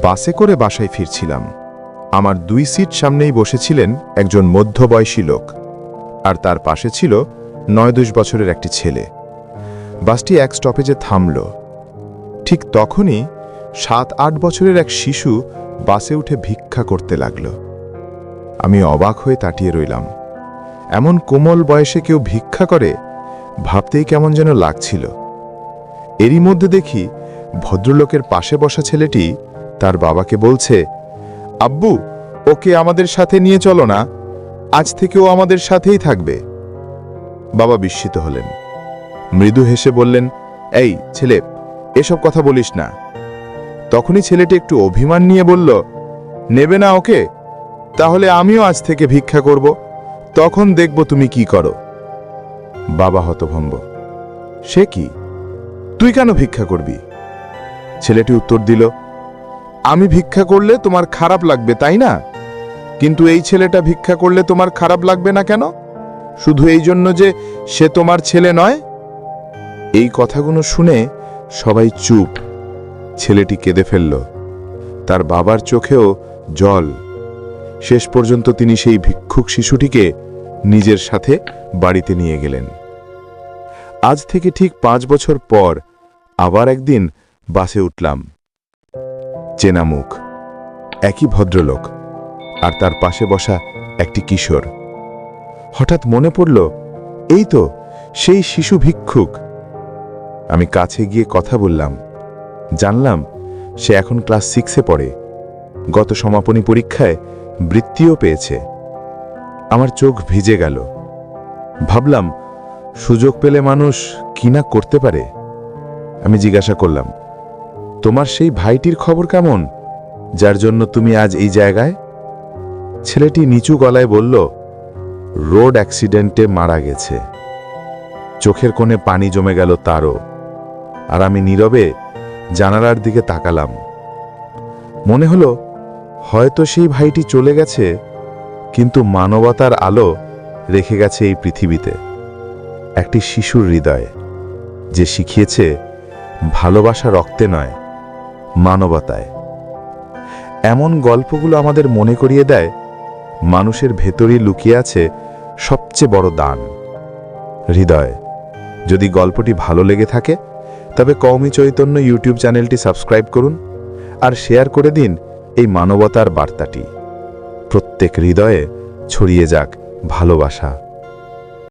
বাসে করে বাসায় ফিরছিলাম। আমার 2 সিট সামনেই বসেছিলেন একজন মধ্যবয়সী লোক, আর তার পাশে ছিল 9-10 বছরের একটি ছেলে। বাসটি এক স্টপেজে থামল। ঠিক তখনই 7-8 বছরের এক শিশু বাসে উঠে ভিক্ষা করতে লাগল। আমি অবাক হয়ে তাকিয়ে রইলাম। এমন কোমল বয়সে কেউ ভিক্ষা করে ভাবতেই কেমন যেন লাগছিল। এরই মধ্যে দেখি ভদ্রলোকের পাশে বসা ছেলেটি তার বাবাকে বলছে, আব্বু, ওকে আমাদের সাথে নিয়ে চলো না, আজ থেকে ও আমাদের সাথেই থাকবে। বাবা বিস্মিত হলেন, মৃদু হেসে বললেন, এই ছেলে, এসব কথা বলিস না। তখনই ছেলেটি একটু অভিমান নিয়ে বলল, নেবে না ওকে? তাহলে আমিও আজ থেকে ভিক্ষা করব, তখন দেখব তুমি কি করো। বাবা হতভম্ব, সে কি? তুই কেন ভিক্ষা করবি? ছেলেটি উত্তর দিল, আমি ভিক্ষা করলে তোমার খারাপ লাগবে, তাই না? কিন্তু এই ছেলেটা ভিক্ষা করলে তোমার খারাপ লাগবে না কেন? শুধু এই জন্য যে সে তোমার ছেলে নয়? এই কথাগুলো শুনে সবাই চুপ। ছেলেটি কেঁদে ফেলল। তার বাবার চোখেও জল। শেষ পর্যন্ত তিনি সেই ভিক্ষুক শিশুটিকে নিজের সাথে বাড়িতে নিয়ে গেলেন। আজ থেকে ঠিক 5 বছর পর আবার একদিন বাসে উঠলাম। চেনা মুখ, একই ভদ্রলোক, আর তার পাশে বসা একটি কিশোর। হঠাৎ মনে পড়ল, এই তো সেই শিশু ভিক্ষুক। আমি কাছে গিয়ে কথা বললাম। জানলাম সে এখন ক্লাস 6-এ পড়ে। গত সমাপনী পরীক্ষায় বৃত্তিও পেয়েছে। আমার চোখ ভিজে গেল। ভাবলাম, সুযোগ পেলে মানুষ কি না করতে পারে। আমি জিজ্ঞাসা করলাম, তোমার সেই ভাইটির খবর কেমন, যার জন্য তুমি আজ এই জায়গায়? ছেলেটি নিচু গলায় বলল, রোড অ্যাক্সিডেন্টে মারা গেছে। চোখের কোণে পানি জমে গেল তারও। আর আমি নীরবে জানালার দিকে তাকালাম। মনে হলো হয়তো সেই ভাইটি চলে গেছে, কিন্তু মানবতার আলো রেখে গেছে এই পৃথিবীতে। একটি শিশুর হৃদয়, যে শিখিয়েছে ভালোবাসা রক্তে নয়, মানবতায়। এমন গল্পগুলো আমাদের মনে করিয়ে দেয় মানুষের ভেতরই লুকিয়ে আছে সবচেয়ে বড় দান, হৃদয়। যদি গল্পটি ভালো লেগে থাকে তবে কওমি চৈতন্য ইউটিউব চ্যানেলটি সাবস্ক্রাইব করুন আর শেয়ার করে দিন এই মানবতার বার্তাটি। প্রত্যেক হৃদয়ে ছড়িয়ে যাক ভালোবাসা।